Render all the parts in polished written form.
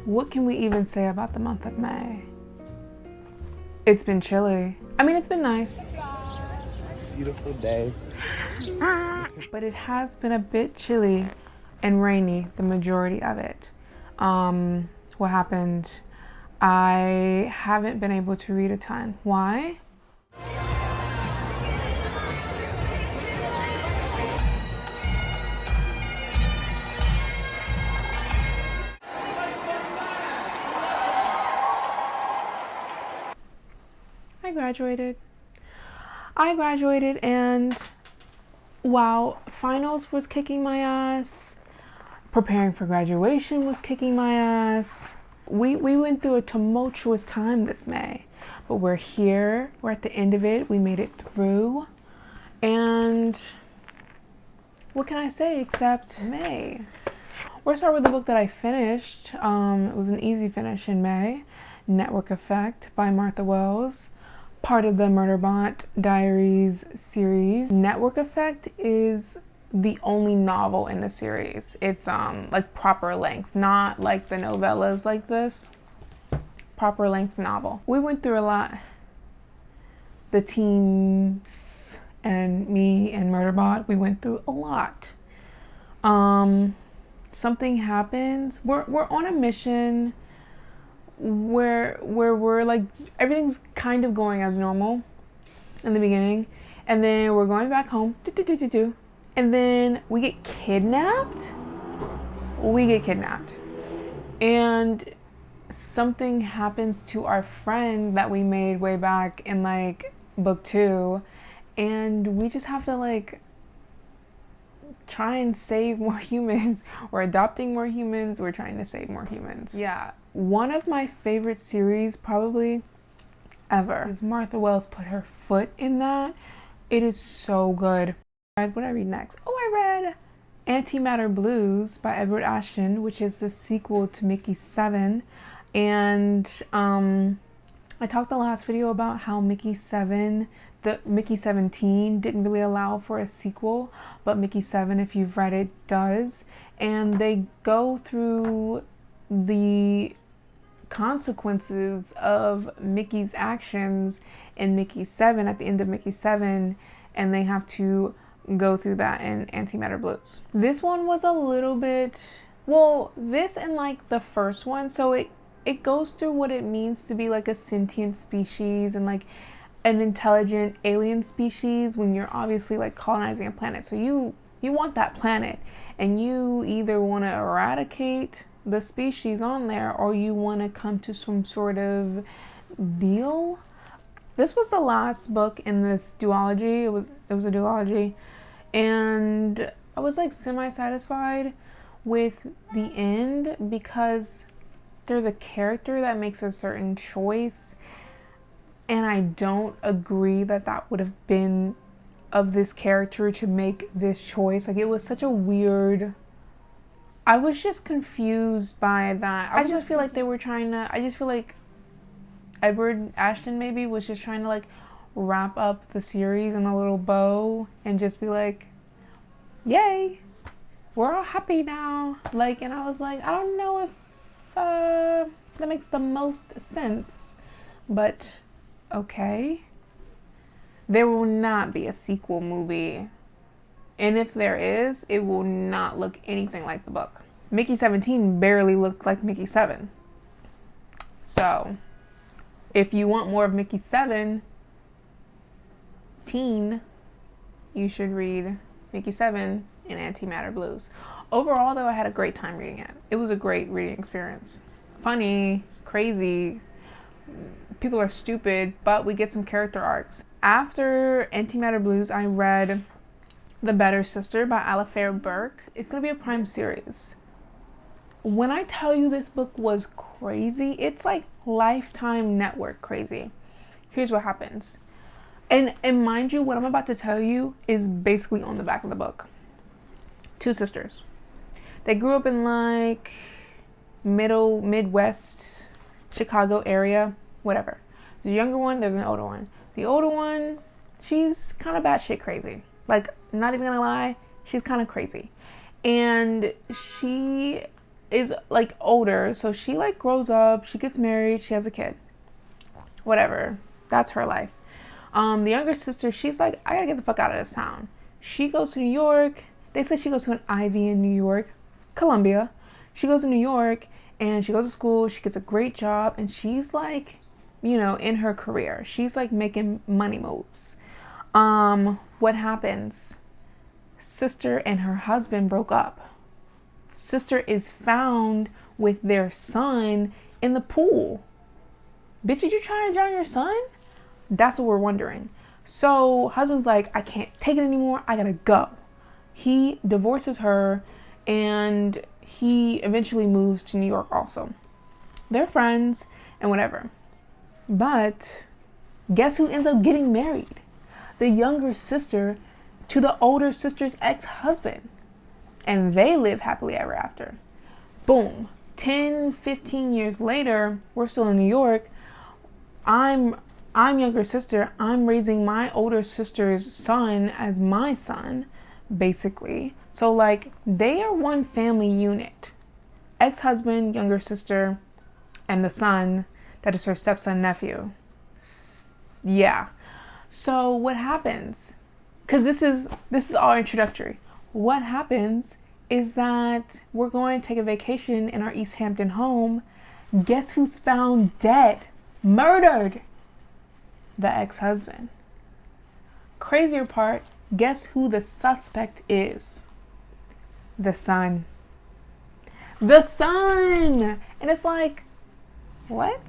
What can we even say about the month of May? It's been chilly. I mean, it's been nice. Beautiful day. But it has been a bit chilly and rainy the majority of it. What happened? I haven't been able to read a ton. Why? I graduated and while finals was kicking my ass, preparing for graduation was kicking my ass. We went through a tumultuous time this May, but we're here, we're at the end of it, we made it through, and what can I say except May? We'll start with the book that I finished. It was an easy finish in May, Network Effect by Martha Wells, part of the Murderbot Diaries series. Network Effect is the only novel in the series. It's like proper length, not like the novellas like this. Proper length novel. We went through a lot. The teens and me and Murderbot, we went through a lot. Something happens. We're on a mission where we're like, everything's kind of going as normal in the beginning, and then we're going back home, and then we get kidnapped, and something happens to our friend that we made way back in like book 2, and we just have to like try and save more humans. We're adopting more humans, we're trying to save more humans. Yeah, one of my favorite series probably ever is Martha Wells put her foot in that. It is so good. What did I read next? Oh, I read Antimatter Blues by Edward Ashton, which is the sequel to Mickey 7. And I talked the last video about how Mickey 7, the Mickey 17 didn't really allow for a sequel, but Mickey 7, if you've read it, does. And they go through the consequences of Mickey's actions in Mickey 7 at the end of Mickey 7, and they have to go through that in Antimatter Blues. This one was a little bit, well, this and like the first one, so it goes through what it means to be like a sentient species and like an intelligent alien species when you're obviously like colonizing a planet. So you want that planet, and you either want to eradicate the species on there or you want to come to some sort of deal. This was the last book in this duology. It was a duology, and I was like semi-satisfied with the end because there's a character that makes a certain choice, and I don't agree that that would have been of this character to make this choice. Like, it was such a weird, I was just confused by that. I just feel like they were trying to, I just feel like Edward Ashton maybe was just trying to like wrap up the series in a little bow and just be like, yay, we're all happy now. Like, and I was like, I don't know if that makes the most sense, but okay. There will not be a sequel movie, and if there is, it will not look anything like the book. Mickey 17 barely looked like Mickey 7. So if you want more of Mickey 7 teen, you should read Mickey 7 and Antimatter Blues. Overall though, I had a great time reading it. It was a great reading experience. Funny, crazy, people are stupid, but we get some character arcs. After Antimatter Blues, I read The Better Sister by Alafair Burke. It's gonna be a Prime series. When I tell you this book was crazy, it's like Lifetime Network crazy. Here's what happens. And mind you, what I'm about to tell you is basically on the back of the book. Two sisters. They grew up in like Midwest, Chicago area, whatever. There's a younger one, there's an older one. The older one, she's kind of batshit crazy. Like, not even gonna lie, she's kind of crazy. And she is like older, so she like grows up, she gets married, she has a kid. Whatever. That's her life. The younger sister, she's like, I gotta get the fuck out of this town. She goes to New York. They say she goes to an Ivy in New York, Columbia. She goes to New York and she goes to school. She gets a great job and she's like, you know, in her career. She's like making money moves. What happens? Sister and her husband broke up. Sister is found with their son in the pool. Bitch, did you try to drown your son? That's what we're wondering. So husband's like, I can't take it anymore. I gotta go. He divorces her and he eventually moves to New York also. They're friends and whatever. But guess who ends up getting married? The younger sister to the older sister's ex-husband. And they live happily ever after. Boom. 10, 15 years later, we're still in New York. I'm younger sister. I'm raising my older sister's son as my son, basically. So like they are one family unit. Ex-husband, younger sister, and the son that is her stepson nephew. Yeah. So what happens? Because this is all introductory. What happens is that we're going to take a vacation in our East Hampton home. Guess who's found dead? Murdered. The ex-husband. Crazier part, guess who the suspect is? The son. The son! And it's like, what?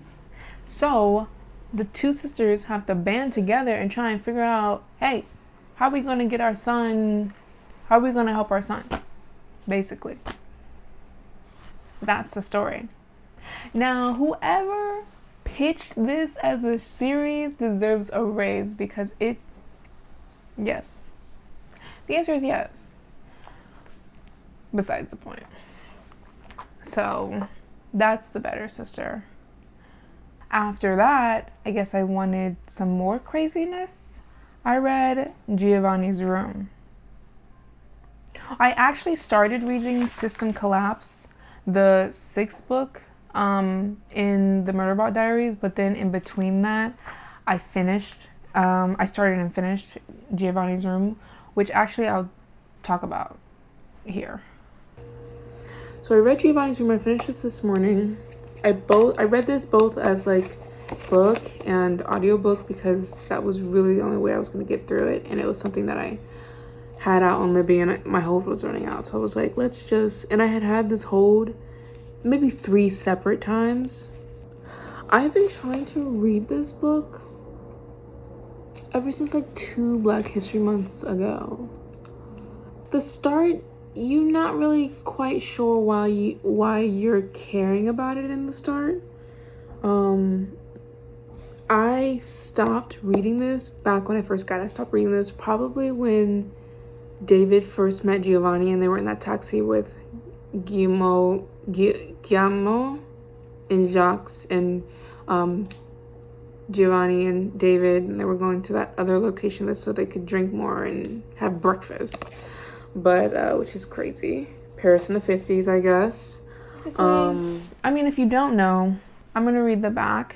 So the two sisters have to band together and try and figure out, hey, how are we going to get our son? How are we going to help our son? Basically. That's the story. Now, whoever pitched this as a series deserves a raise because yes. The answer is yes. Besides the point. So, that's the better sister. After that, I guess I wanted some more craziness. I read Giovanni's Room. I actually started reading System Collapse, the 6th book, in the Murderbot Diaries, but then in between that, I started and finished Giovanni's Room, which actually I'll talk about here. So I read Giovanni's Room. I finished this morning. I read this both as like book and audiobook because that was really the only way I was going to get through it, and it was something that I had out on Libby and my hold was running out, so I was like, and I had this hold maybe 3 separate times. I've been trying to read this book ever since like 2 Black History Months ago. The start, you're not really quite sure why you're caring about it in the start. I stopped reading this back when I first got it. I stopped reading this probably when David first met Giovanni and they were in that taxi with Guillermo and Jacques and Giovanni and David, and they were going to that other location so they could drink more and have breakfast, but which is crazy. Paris in the 50s, I guess. I mean, if you don't know, I'm gonna read the back.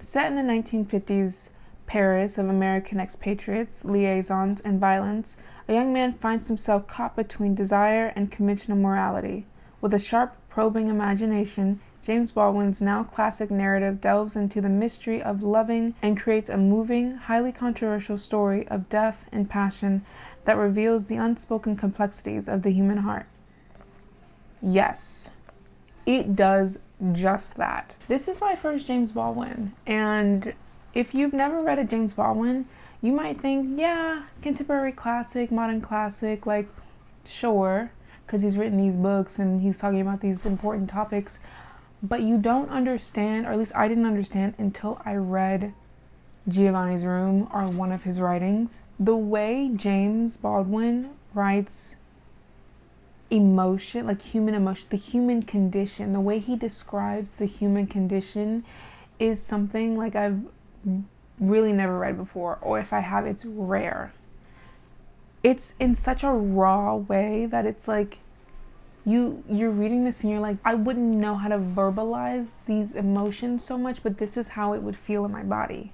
Set in the 1950s Paris of American expatriates, liaisons, and violence, a young man finds himself caught between desire and conventional morality. With a sharp, probing imagination, James Baldwin's now classic narrative delves into the mystery of loving and creates a moving, highly controversial story of death and passion that reveals the unspoken complexities of the human heart. Yes, it does just that. This is my first James Baldwin, and if you've never read a James Baldwin, you might think, yeah, contemporary classic, modern classic, like, sure, because he's written these books and he's talking about these important topics, but you don't understand, or at least I didn't understand until I read Giovanni's Room, or one of his writings. The way James Baldwin writes emotion, like human emotion, the human condition, the way he describes the human condition is something like I've really never read before, or if I have, it's rare. It's in such a raw way that it's like you're reading this and you're like, I wouldn't know how to verbalize these emotions so much, but this is how it would feel in my body.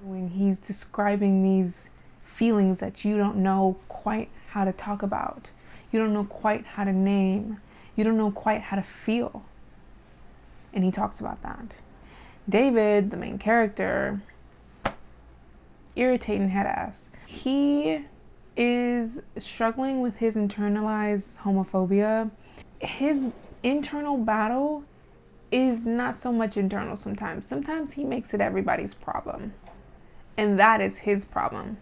When he's describing these feelings that you don't know quite how to talk about, you don't know quite how to name, you don't know quite how to feel. And he talks about that. David, the main character, irritating head ass. He is struggling with his internalized homophobia. His internal battle is not so much internal sometimes. Sometimes he makes it everybody's problem. And that is his problem.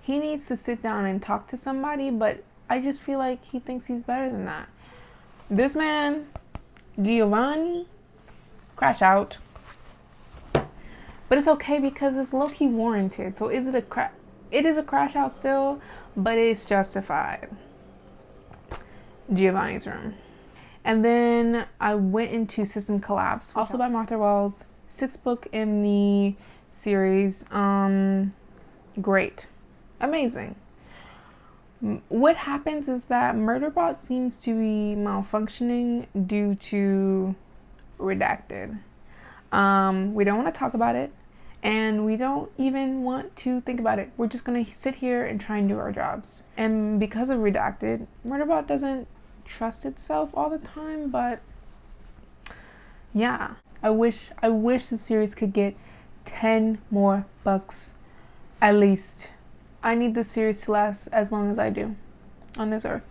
He needs to sit down and talk to somebody, but I just feel like he thinks he's better than that. This man, Giovanni, crash out. But it's okay because it's low-key warranted. So is it it is a crash out still, but it's justified. Giovanni's Room. And then I went into System Collapse, also by Martha Wells, 6th book in the series. Great. Amazing. What happens is that Murderbot seems to be malfunctioning due to redacted. We don't want to talk about it, and we don't even want to think about it. We're just going to sit here and try and do our jobs. And because of redacted, Murderbot doesn't trust itself all the time, but yeah. I wish the series could get 10 more books at least. I need this series to last as long as I do on this earth.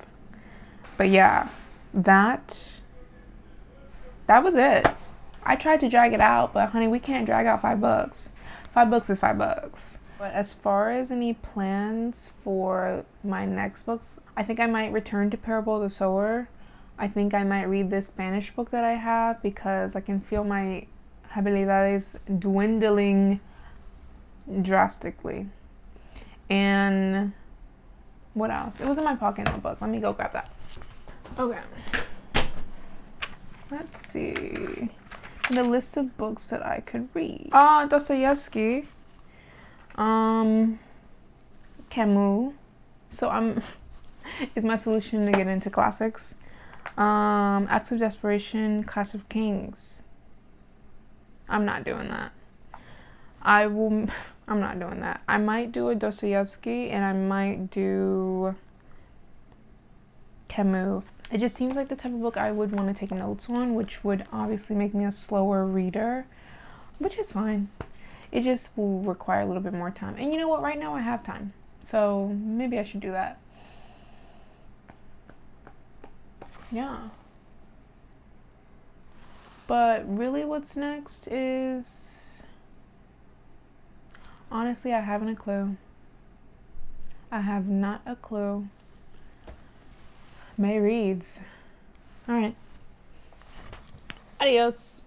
But yeah, that was it. I tried to drag it out, but honey, we can't drag out 5 books. 5 books is 5 books. But as far as any plans for my next books, I think I might return to Parable of the Sower. I think I might read this Spanish book that I have because I can feel my habilidades dwindling drastically. And what else? It was in my pocket notebook. Let me go grab that. Okay. Let's see. The list of books that I could read. Dostoevsky. Camus. So is my solution to get into classics. Acts of Desperation, Clash of Kings. I'm not doing that. I'm not doing that. I might do a Dostoevsky and I might do Camus. It just seems like the type of book I would want to take notes on, which would obviously make me a slower reader, which is fine. It just will require a little bit more time. And you know what? Right now I have time. So maybe I should do that. Yeah. But really what's next is... honestly, I haven't a clue. I have not a clue. May reads. Alright. Adios.